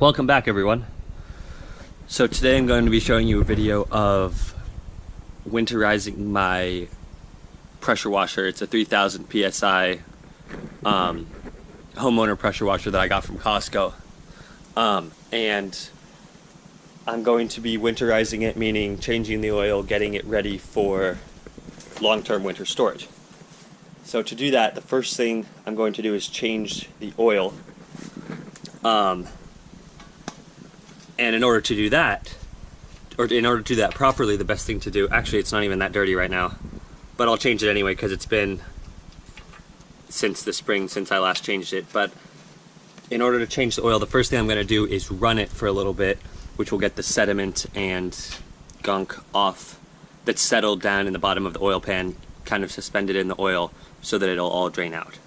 Welcome back, everyone. So today I'm going to be showing you a video of winterizing my pressure washer. It's a 3000 PSI homeowner pressure washer that I got from Costco. And I'm going to be winterizing it, meaning changing the oil, getting it ready for long-term winter storage. So to do that, the first thing I'm going to do is change the oil. And in order to do that, or in order to do that properly, the best thing to do, actually it's not even that dirty right now, but I'll change it anyway because it's been since the spring since I last changed it. But in order to change the oil, the first thing I'm going to do is run it for a little bit, which will get the sediment and gunk off that's settled down in the bottom of the oil pan, kind of suspended in the oil so that it'll all drain out.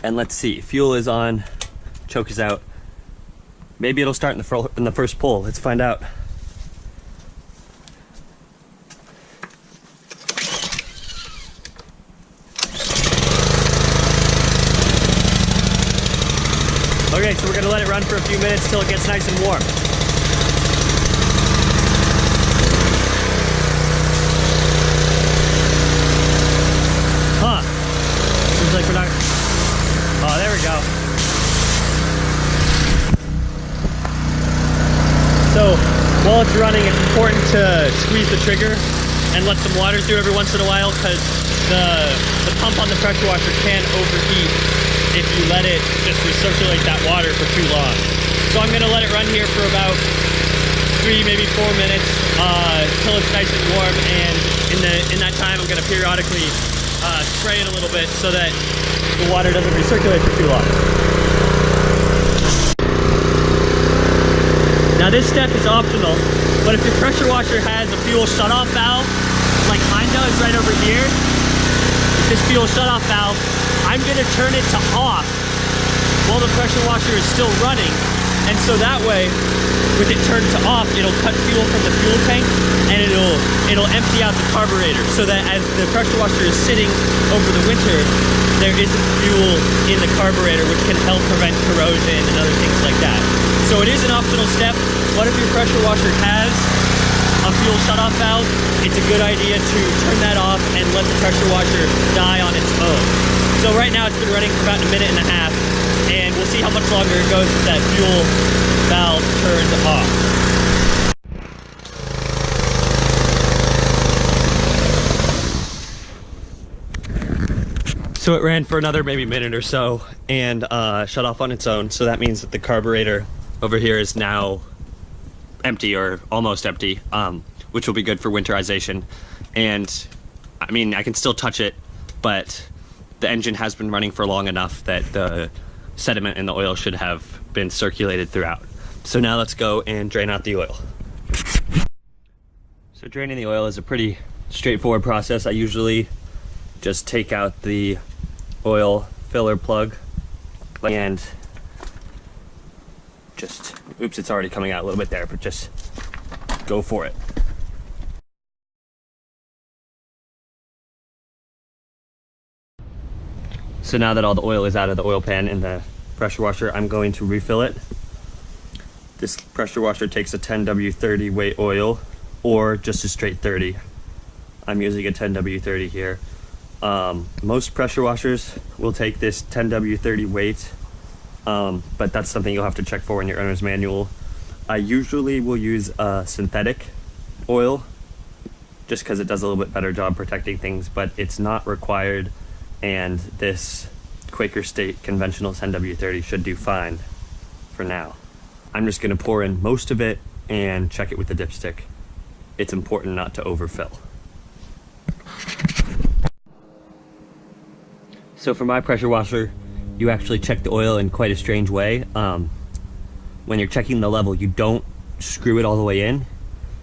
And let's see, fuel is on, choke is out. Maybe it'll start in the first pull. Let's find out. Okay, so we're gonna let it run for a few minutes till it gets nice and warm. Seems like we're not. Oh, there we go. So, while it's running, it's important to squeeze the trigger and let some water through every once in a while, because the pump on the pressure washer can overheat if you let it just recirculate that water for too long. So I'm gonna let it run here for about 3, maybe 4 minutes till it's nice and warm, and in that time I'm gonna periodically spray it a little bit so that the water doesn't recirculate for too long. Now this step is optional, but if your pressure washer has a fuel shutoff valve, like mine does right over here, this fuel shutoff valve, I'm gonna turn it to off while the pressure washer is still running, and so that way, with it turned to off, it'll cut fuel from the fuel tank and it'll empty out the carburetor, so that as the pressure washer is sitting over the winter, there isn't fuel in the carburetor, which can help prevent corrosion and other things like that. So it is an optional step. What if your pressure washer has a fuel shutoff valve? It's a good idea to turn that off and let the pressure washer die on its own. So right now it's been running for about 1.5 minutes, and we'll see how much longer it goes with that fuel valve turned off. So it ran for another maybe minute or so and shut off on its own. So that means that the carburetor over here is now empty or almost empty, which will be good for winterization. And I mean, I can still touch it, but the engine has been running for long enough that the sediment in the oil should have been circulated throughout. So now let's go and drain out the oil. So draining the oil is a pretty straightforward process. I usually just take out the oil filler plug and just, oops, it's already coming out a little bit there, but just go for it. So now that all the oil is out of the oil pan in the pressure washer, I'm going to refill it. This pressure washer takes a 10W30 weight oil, or just a straight 30. I'm using a 10W30 here. Most pressure washers will take this 10W30 weight, but that's something you'll have to check for in your owner's manual. I usually will use a synthetic oil, just because it does a little bit better job protecting things, but it's not required, and this Quaker State conventional 10W30 should do fine for now. I'm just going to pour in most of it and check it with the dipstick. It's important not to overfill. So for my pressure washer, you actually check the oil in quite a strange way. When you're checking the level, you don't screw it all the way in.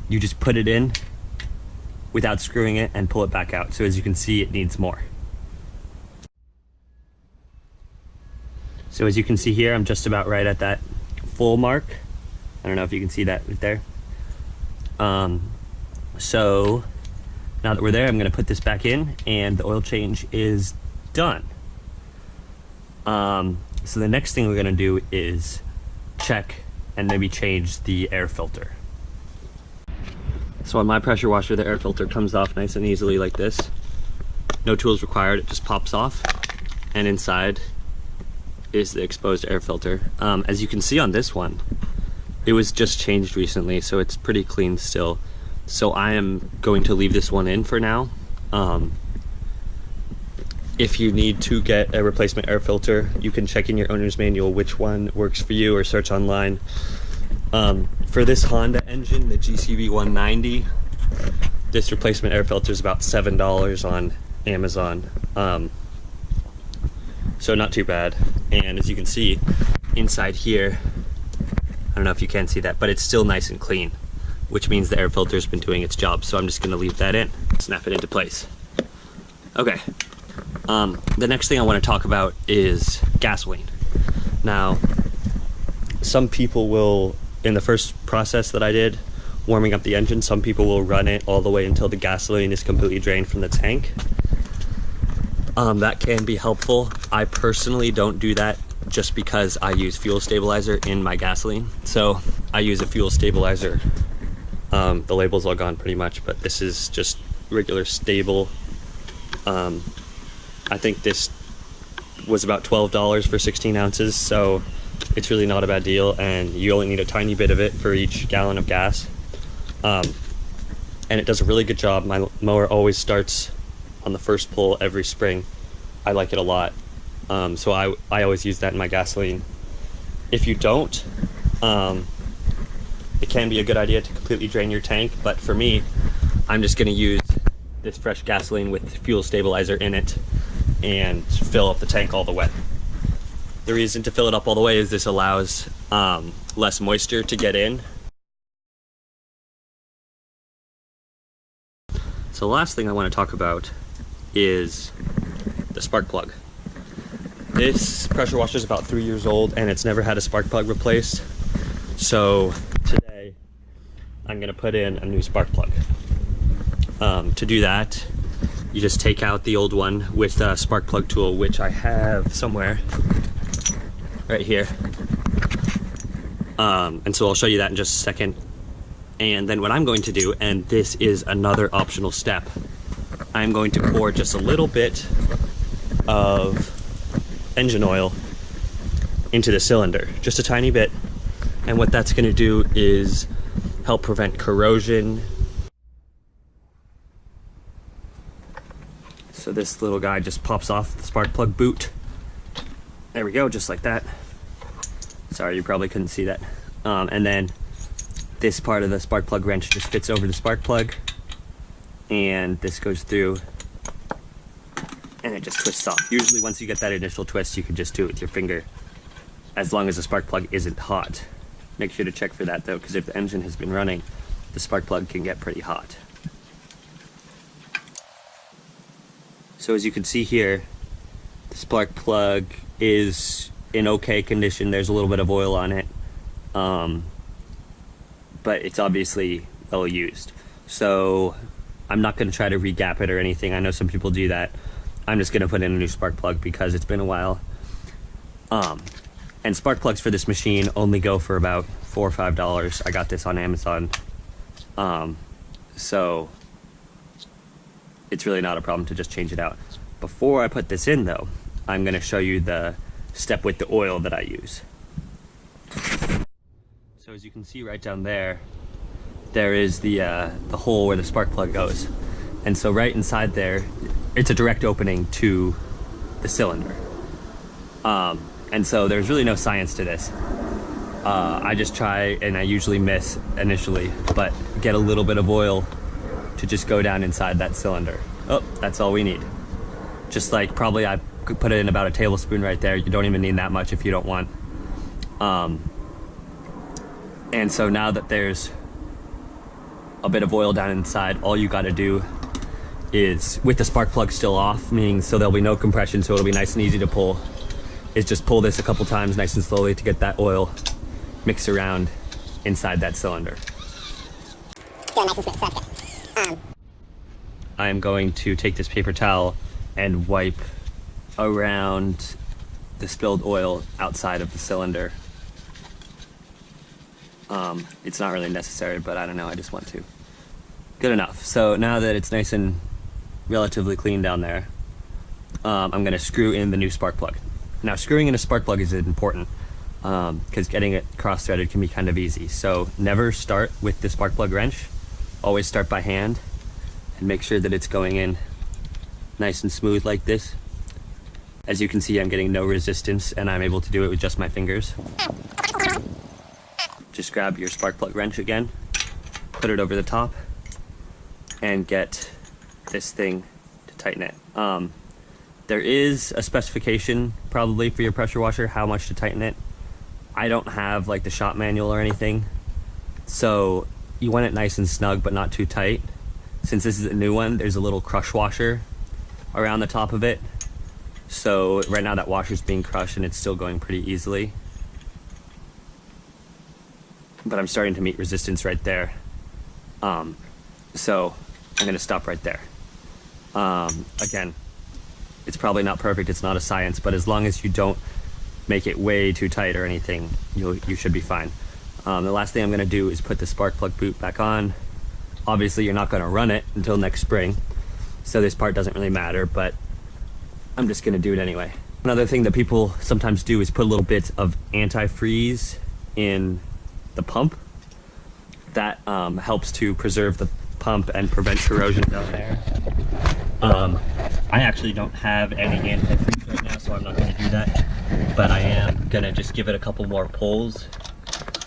You just put it in without screwing it and pull it back out. So as you can see, it needs more. So as you can see here, I'm just about right at that full mark. I don't know if you can see that right there. So now that we're there, I'm going to put this back in, and the oil change is done. So the next thing we're gonna do is check and maybe change the air filter. So on my pressure washer, the air filter comes off nice and easily like this. No tools required, it just pops off. And inside is the exposed air filter. As you can see on this one, it was just changed recently, so it's pretty clean still. So I am going to leave this one in for now. If you need to get a replacement air filter, you can check in your owner's manual which one works for you or search online. For this Honda engine, the GCV 190, this replacement air filter is about $7 on Amazon. So not too bad. And as you can see inside here, I don't know if you can see that, but it's still nice and clean, which means the air filter's been doing its job. So I'm just gonna leave that in, snap it into place. Okay. The next thing I want to talk about is gasoline. Now, some people will, in the first process that I did, warming up the engine, some people will run it all the way until the gasoline is completely drained from the tank. That can be helpful. I personally don't do that just because I use fuel stabilizer in my gasoline. So I use a fuel stabilizer. The label's all gone pretty much, but this is just regular stable. I think this was about $12 for 16 ounces, so it's really not a bad deal, and you only need a tiny bit of it for each gallon of gas. And it does a really good job. My mower always starts on the first pull every spring. I like it a lot. So I always use that in my gasoline. If you don't, it can be a good idea to completely drain your tank, but for me, I'm just gonna use this fresh gasoline with fuel stabilizer in it and fill up the tank all the way. The reason to fill it up all the way is this allows less moisture to get in. So the last thing I want to talk about is the spark plug. This pressure washer is about 3 years old and it's never had a spark plug replaced. So today I'm going to put in a new spark plug. To do that, you just take out the old one with a spark plug tool, which I have somewhere right here. And so I'll show you that in just a second. And then what I'm going to do, and this is another optional step, I'm going to pour just a little bit of engine oil into the cylinder, just a tiny bit. And what that's going to do is help prevent corrosion. So this little guy just pops off the spark plug boot. There we go, just like that. Sorry, you probably couldn't see that. And then this part of the spark plug wrench just fits over the spark plug, and this goes through, and it just twists off. Usually once you get that initial twist, you can just do it with your finger, as long as the spark plug isn't hot. Make sure to check for that though, because if the engine has been running, the spark plug can get pretty hot. So as you can see here, the spark plug is in okay condition. There's a little bit of oil on it, but it's obviously well used. So I'm not going to try to re-gap it or anything. I know some people do that. I'm just going to put in a new spark plug because it's been a while. And spark plugs for this machine only go for about $4 or $5. I got this on Amazon. So it's really not a problem to just change it out. Before I put this in though, I'm going to show you the step with the oil that I use. So as you can see right down there, there is the hole where the spark plug goes. And so right inside there, it's a direct opening to the cylinder. And so there's really no science to this. I just try, and I usually miss initially, but get a little bit of oil to just go down inside that cylinder. Oh, that's all we need. Just like probably I could put it in about a tablespoon right there. You don't even need that much if you don't want. And so now that there's a bit of oil down inside, all you gotta do is, with the spark plug still off, meaning so there'll be no compression, so it'll be nice and easy to pull, is just pull this a couple times nice and slowly to get that oil mixed around inside that cylinder. I am going to take this paper towel and wipe around the spilled oil outside of the cylinder. It's not really necessary, but I don't know, I just want to. Good enough. So now that it's nice and relatively clean down there, I'm gonna screw in the new spark plug. Now, screwing in a spark plug is important because getting it cross-threaded can be kind of easy. So never start with the spark plug wrench. Always start by hand and make sure that it's going in nice and smooth like this. As you can see, I'm getting no resistance and I'm able to do it with just my fingers. Just grab your spark plug wrench again, put it over the top, and get this thing to tighten it. There is a specification probably for your pressure washer how much to tighten it. I don't have like the shop manual or anything, so you want it nice and snug but not too tight. Since this is a new one, there's a little crush washer around the top of it. So right now that washer's being crushed and it's still going pretty easily. But I'm starting to meet resistance right there. So I'm gonna stop right there. Again, it's probably not perfect, it's not a science, but as long as you don't make it way too tight or anything, you should be fine. The last thing I'm gonna do is put the spark plug boot back on. Obviously you're not gonna run it until next spring, so this part doesn't really matter, but I'm just gonna do it anyway. Another thing that people sometimes do is put a little bit of antifreeze in the pump. That helps to preserve the pump and prevent corrosion down there. I actually don't have any antifreeze right now, so I'm not gonna do that, but I am gonna just give it a couple more pulls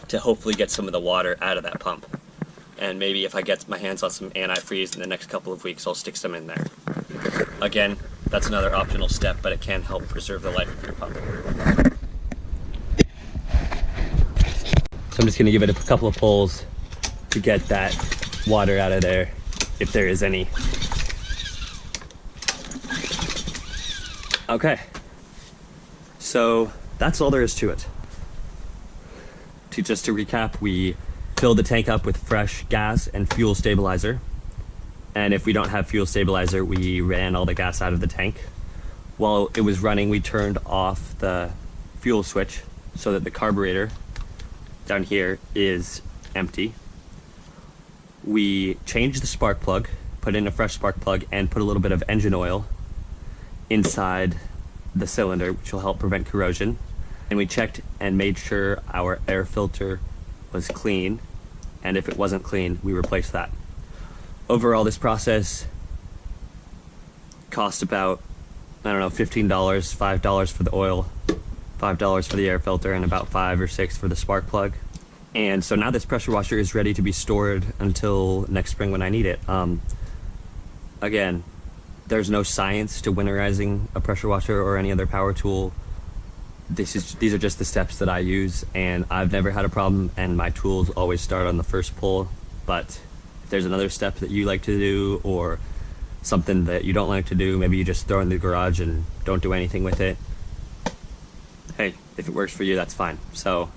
to hopefully get some of the water out of that pump. And maybe if I get my hands on some antifreeze in the next couple of weeks, I'll stick some in there. Again, that's another optional step, but it can help preserve the life of your pump. So I'm just gonna give it a couple of pulls to get that water out of there, if there is any. Okay, so that's all there is to it. Just to recap, we filled the tank up with fresh gas and fuel stabilizer. And if we don't have fuel stabilizer, we ran all the gas out of the tank. While it was running, we turned off the fuel switch so that the carburetor down here is empty. We changed the spark plug, put in a fresh spark plug, and put a little bit of engine oil inside the cylinder, which will help prevent corrosion. And we checked and made sure our air filter was clean, and if it wasn't clean, we replaced that. Overall, this process cost about, I don't know, $15, $5 for the oil, $5 for the air filter, and about $5 or $6 for the spark plug. And so now this pressure washer is ready to be stored until next spring when I need it. Again, there's no science to winterizing a pressure washer or any other power tool. These are just the steps that I use, and I've never had a problem, and my tools always start on the first pull. But if there's another step that you like to do, or something that you don't like to do, maybe you just throw it in the garage and don't do anything with it, hey, if it works for you, that's fine. So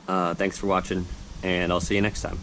thanks for watching, and I'll see you next time.